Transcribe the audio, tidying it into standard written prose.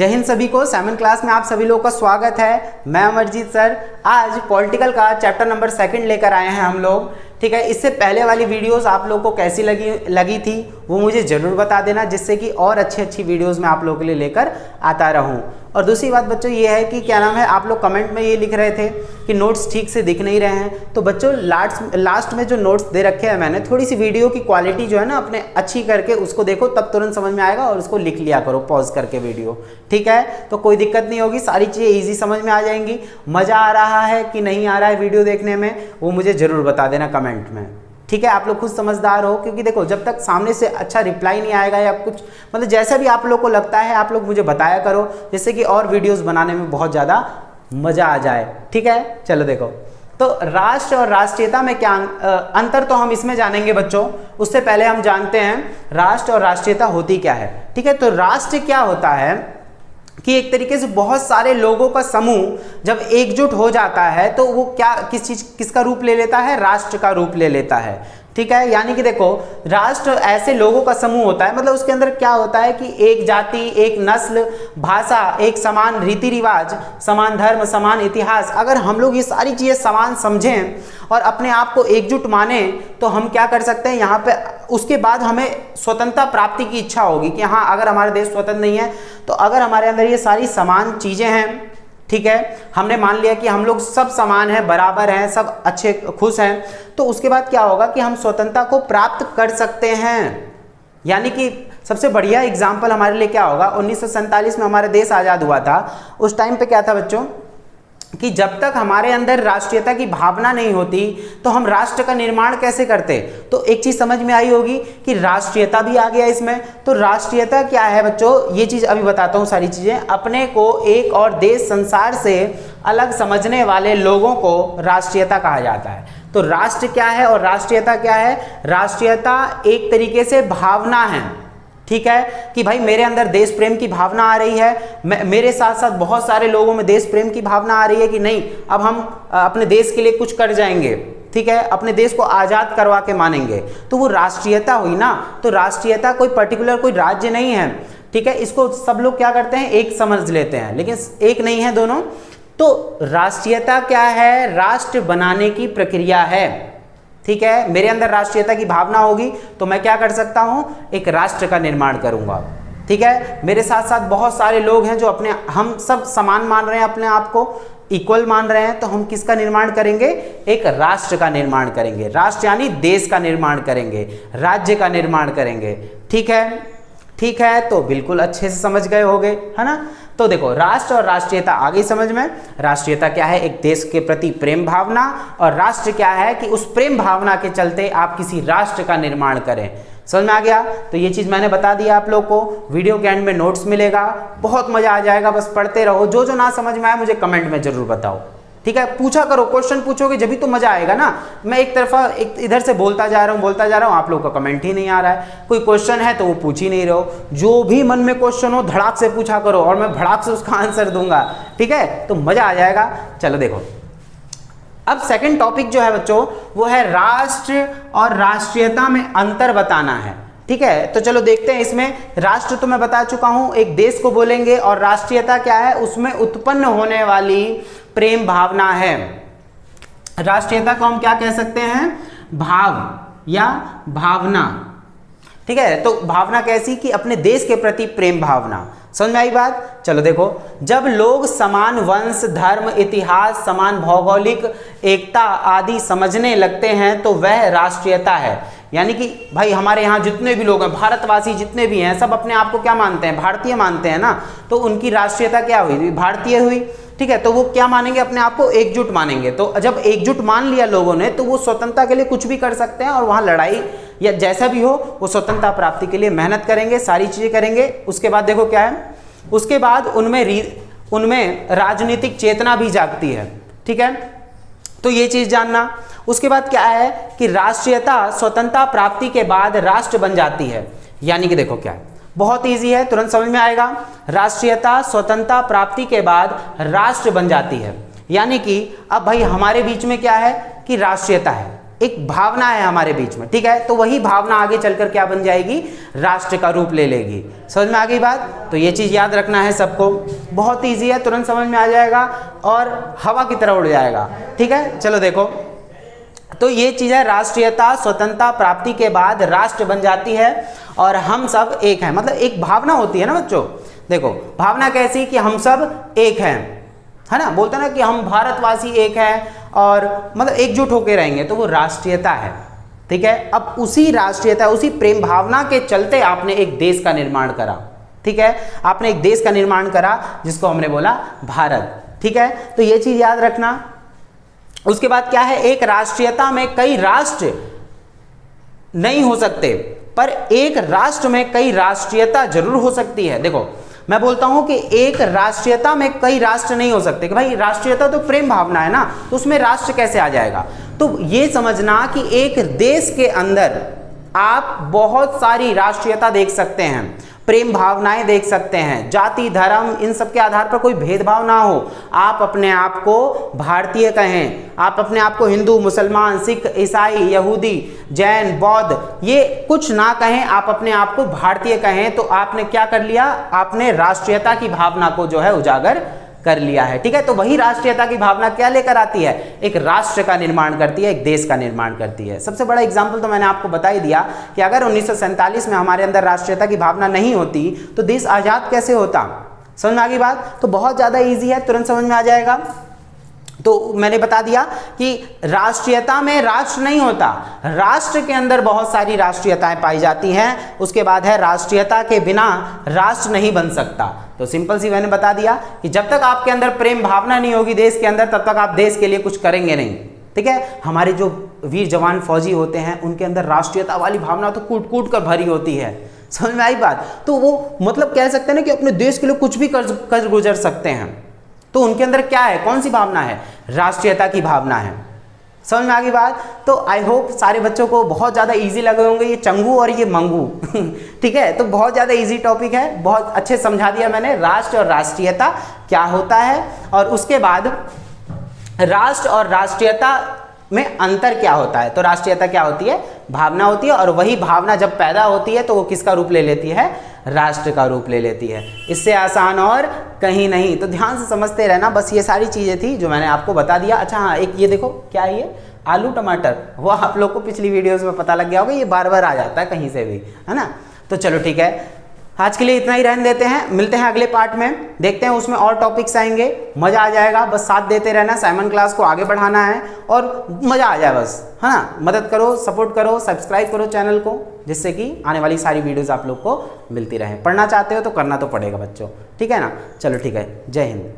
जय हिंद सभी को। 7th क्लास में आप सभी लोगों का स्वागत है। मैं अमरजीत सर आज पॉलिटिकल का चैप्टर नंबर 2 लेकर आए हैं हम लोग। ठीक है, इससे पहले वाली वीडियोस आप लोगों को कैसी लगी थी वो मुझे ज़रूर बता देना, जिससे कि और अच्छी वीडियोस मैं आप लोगों के लिए लेकर आता रहूं। और दूसरी बात बच्चों ये है कि क्या नाम है, आप लोग कमेंट में ये लिख रहे थे कि नोट्स ठीक से दिख नहीं रहे हैं, तो बच्चों लास्ट में जो नोट्स दे रखे हैं मैंने, थोड़ी सी वीडियो की क्वालिटी जो है ना अपने अच्छी करके उसको देखो, तब तुरंत समझ में आएगा और उसको लिख लिया करो पॉज करके वीडियो। ठीक है, तो कोई दिक्कत नहीं होगी, सारी चीज़ें ईजी समझ में आ जाएंगी। मज़ा आ रहा है कि नहीं आ रहा है वीडियो देखने में वो मुझे ज़रूर बता देना कमेंट में। ठीक है, आप लोग खुद समझदार हो, क्योंकि देखो जब तक सामने से अच्छा रिप्लाई नहीं आएगा या कुछ मतलब जैसा भी आप लोग को लगता है आप लोग मुझे बताया करो, जिससे कि और वीडियोस बनाने में बहुत ज़्यादा मज़ा आ जाए। ठीक है, चलो देखो, तो राष्ट्र और राष्ट्रीयता में क्या अंतर तो हम इसमें जानेंगे बच्चों। उससे पहले हम जानते हैं राष्ट्र और राष्ट्रीयता होती क्या है। ठीक है, तो राष्ट्र क्या होता है कि एक तरीके से बहुत सारे लोगों का समूह जब एकजुट हो जाता है तो वो क्या किसका रूप ले लेता है, राष्ट्र का रूप ले लेता है। ठीक है, यानी कि देखो राष्ट्र ऐसे लोगों का समूह होता है, मतलब उसके अंदर क्या होता है कि एक जाति, एक नस्ल, भाषा, एक समान रीति रिवाज, समान धर्म, समान इतिहास, अगर हम लोग ये सारी चीज़ें समान समझें और अपने आप को एकजुट माने तो हम क्या कर सकते हैं यहाँ पे। उसके बाद हमें स्वतंत्रता प्राप्ति की इच्छा होगी कि हाँ, अगर हमारा देश स्वतंत्र नहीं है तो अगर हमारे अंदर ये सारी समान चीज़ें हैं, ठीक है, हमने मान लिया कि हम लोग सब समान हैं, बराबर हैं, सब अच्छे खुश हैं, तो उसके बाद क्या होगा कि हम स्वतंत्रता को प्राप्त कर सकते हैं। यानी कि सबसे बढ़िया एग्जाम्पल हमारे लिए क्या होगा, 1947 में हमारा देश आज़ाद हुआ था। उस टाइम पे क्या था बच्चों कि जब तक हमारे अंदर राष्ट्रीयता की भावना नहीं होती तो हम राष्ट्र का निर्माण कैसे करते। तो एक चीज़ समझ में आई होगी कि राष्ट्रीयता भी आ गया इसमें। तो राष्ट्रीयता क्या है बच्चों, ये चीज़ अभी बताता हूँ सारी चीज़ें। अपने को एक और देश संसार से अलग समझने वाले लोगों को राष्ट्रीयता कहा जाता है। तो राष्ट्र क्या है और राष्ट्रीयता क्या है। राष्ट्रीयता एक तरीके से भावना है, ठीक है, कि भाई मेरे अंदर देश प्रेम की भावना आ रही है, मेरे साथ साथ बहुत सारे लोगों में देश प्रेम की भावना आ रही है कि नहीं अब हम अपने देश के लिए कुछ कर जाएंगे, ठीक है, अपने देश को आज़ाद करवा के मानेंगे, तो वो राष्ट्रीयता हुई ना। तो राष्ट्रीयता कोई पर्टिकुलर कोई राज्य नहीं है, ठीक है, इसको सब लोग क्या करते हैं एक समझ लेते हैं, लेकिन एक नहीं है दोनों। तो राष्ट्रीयता क्या है, राष्ट्र बनाने की प्रक्रिया है। ठीक है, मेरे अंदर राष्ट्रीयता की भावना होगी तो मैं क्या कर सकता हूं, एक राष्ट्र का निर्माण करूंगा। ठीक है, मेरे साथ साथ बहुत सारे लोग हैं जो हम सब समान मान रहे हैं, अपने आप को इक्वल मान रहे हैं, तो हम किसका निर्माण करेंगे, एक राष्ट्र का निर्माण करेंगे। राष्ट्र यानी देश का निर्माण करेंगे, राज्य का निर्माण करेंगे। ठीक है, ठीक है, तो बिल्कुल अच्छे से समझ गए होंगे, है ना। तो देखो राष्ट्र और राष्ट्रीयता आ गई समझ में। राष्ट्रीयता क्या है, एक देश के प्रति प्रेम भावना, और राष्ट्र क्या है कि उस प्रेम भावना के चलते आप किसी राष्ट्र का निर्माण करें। समझ में आ गया। तो ये चीज़ मैंने बता दिया आप लोग को। वीडियो के एंड में नोट्स मिलेगा, बहुत मज़ा आ जाएगा, बस पढ़ते रहो। जो जो ना समझ में आए मुझे कमेंट में ज़रूर बताओ। ठीक है, पूछा करो, क्वेश्चन पूछोगे जब भी तो मज़ा आएगा ना। मैं एक तरफा इधर से बोलता जा रहा हूँ, आप लोग का कमेंट ही नहीं आ रहा है। कोई क्वेश्चन है तो वो पूछ ही नहीं रहो। जो भी मन में क्वेश्चन हो धड़ाक से पूछा करो और मैं भड़ाक से उसका आंसर दूंगा। ठीक है, तो मज़ा आ जाएगा। चलो देखो, अब सेकंड टॉपिक जो है बच्चों वो है राष्ट्र और राष्ट्रीयता में अंतर बताना है। ठीक है, तो चलो देखते हैं। इसमें राष्ट्र तो मैं बता चुका हूं, एक देश को बोलेंगे, और राष्ट्रीयता क्या है, उसमें उत्पन्न होने वाली प्रेम भावना है। राष्ट्रीयता को हम क्या कह सकते हैं, भाव या भावना। ठीक है, तो भावना कैसी कि अपने देश के प्रति प्रेम भावना। समझ में आई बात। चलो देखो, जब लोग समान वंश, धर्म, इतिहास, समान भौगोलिक एकता आदि समझने लगते हैं तो वह राष्ट्रीयता है। यानी कि भाई हमारे यहाँ जितने भी लोग हैं, भारतवासी जितने भी हैं, सब अपने आप को क्या मानते हैं, भारतीय मानते हैं ना। तो उनकी राष्ट्रीयता क्या हुई, भारतीय हुई। ठीक है, तो वो क्या मानेंगे, अपने आप को एकजुट मानेंगे। तो जब एकजुट मान लिया लोगों ने तो वो स्वतंत्रता के लिए कुछ भी कर सकते हैं, और वहाँ लड़ाई या जैसा भी हो वो स्वतंत्रता प्राप्ति के लिए मेहनत करेंगे, सारी चीज़ें करेंगे। उसके बाद देखो क्या है, उसके बाद उनमें राजनीतिक चेतना भी जागती है। ठीक है, तो ये चीज़ जानना। उसके बाद क्या है कि राष्ट्रीयता स्वतंत्रता प्राप्ति के बाद राष्ट्र बन जाती है। यानी कि देखो क्या है, बहुत इजी है, तुरंत समझ में आएगा। राष्ट्रीयता स्वतंत्रता प्राप्ति के बाद राष्ट्र बन जाती है। यानी कि अब भाई हमारे बीच में क्या है कि राष्ट्रीयता है, एक भावना है हमारे बीच में, ठीक है। तो वही भावना आगे चलकर क्या बन जाएगी, राष्ट्र का रूप ले लेगी। समझ में आ गई बात। तो ये चीज़ याद रखना है सबको, बहुत ईजी है, तुरंत समझ में आ जाएगा और हवा की तरह उड़ जाएगा, ठीक है। चलो देखो, तो ये चीज़ है, राष्ट्रीयता स्वतंत्रता प्राप्ति के बाद राष्ट्र बन जाती है और हम सब एक हैं, मतलब एक भावना होती है ना बच्चों। देखो भावना कैसी कि हम सब एक हैं, है ना, बोलते हैं ना कि हम भारतवासी एक हैं और मतलब एकजुट होकर रहेंगे, तो वो राष्ट्रीयता है, ठीक है। अब उसी राष्ट्रीयता, उसी प्रेम भावना के चलते आपने एक देश का निर्माण करा, ठीक है। आपने एक देश का निर्माण करा जिसको हमने बोला भारत, ठीक है। तो ये चीज याद रखना। उसके बाद क्या है, एक राष्ट्रीयता में कई राष्ट्र नहीं हो सकते, पर एक राष्ट्र में कई राष्ट्रीयता जरूर हो सकती है। देखो मैं बोलता हूं कि एक राष्ट्रीयता में कई राष्ट्र नहीं हो सकते, कि भाई राष्ट्रीयता तो प्रेम भावना है ना, तो उसमें राष्ट्र कैसे आ जाएगा। तो ये समझना कि एक देश के अंदर आप बहुत सारी राष्ट्रीयता देख सकते हैं, प्रेम भावनाएं देख सकते हैं, जाति धर्म इन सब के आधार पर कोई भेदभाव ना हो। आप अपने आप को भारतीय कहें, आप अपने आप को हिंदू, मुसलमान, सिख, ईसाई, यहूदी, जैन, बौद्ध ये कुछ ना कहें, आप अपने आप को भारतीय कहें, तो आपने क्या कर लिया, आपने राष्ट्रीयता की भावना को जो है उजागर कर लिया है, ठीक है। तो वही राष्ट्रीयता की भावना क्या लेकर आती है, एक राष्ट्र का निर्माण करती है, एक देश का निर्माण करती है। सबसे बड़ा एग्जाम्पल तो मैंने आपको बता ही दिया कि अगर 1947 में हमारे अंदर राष्ट्रीयता की भावना नहीं होती तो देश आजाद कैसे होता। समझ में आ गई बात। तो बहुत ज्यादा ईजी है, तुरंत समझ में आ जाएगा। तो मैंने बता दिया कि राष्ट्रीयता में राष्ट्र नहीं होता, राष्ट्र के अंदर बहुत सारी राष्ट्रीयताएं पाई जाती हैं। उसके बाद है राष्ट्रीयता के बिना राष्ट्र नहीं बन सकता। तो सिंपल सी मैंने बता दिया कि जब तक आपके अंदर प्रेम भावना नहीं होगी देश के अंदर, तब तक आप देश के लिए कुछ करेंगे नहीं, ठीक है। हमारे जो वीर जवान फौजी होते हैं उनके अंदर राष्ट्रीयता वाली भावना तो कूट कूट कर भरी होती है। समझ में आई बात। तो वो मतलब कह सकते हैं ना कि अपने देश के लिए कुछ भी कर गुजर सकते हैं। तो उनके अंदर क्या है, कौन सी भावना है, राष्ट्रीयता की भावना है। समझ में आ गई बात। तो आई होप सारे बच्चों को बहुत ज़्यादा इजी लगे होंगे ये चंगू और ये मंगू ठीक है। तो बहुत ज़्यादा इजी टॉपिक है, बहुत अच्छे समझा दिया मैंने राष्ट्र और राष्ट्रीयता क्या होता है, और उसके बाद राष्ट्र और राष्ट्रीयता में अंतर क्या होता है। तो राष्ट्रीयता क्या होती है, भावना होती है, और वही भावना जब पैदा होती है तो वो किसका रूप ले लेती है, राष्ट्र का रूप ले लेती है। इससे आसान और कहीं नहीं। तो ध्यान से समझते रहना। बस ये सारी चीज़ें थी जो मैंने आपको बता दिया। अच्छा हाँ, एक ये देखो क्या है, ये आलू टमाटर, वो आप लोग को पिछली वीडियोस में पता लग गया होगा, ये बार बार आ जाता है कहीं से भी, है ना। तो चलो ठीक है, आज के लिए इतना ही रहने देते हैं। मिलते हैं अगले पार्ट में, देखते हैं उसमें और टॉपिक्स आएंगे, मज़ा आ जाएगा। बस साथ देते रहना, साइमन क्लास को आगे बढ़ाना है और मज़ा आ जाए बस, है ना। मदद करो, सपोर्ट करो, सब्सक्राइब करो चैनल को, जिससे कि आने वाली सारी वीडियोज़ आप लोग को मिलती रहे। पढ़ना चाहते हो तो करना तो पड़ेगा बच्चों, ठीक है ना। चलो ठीक है, जय हिंद।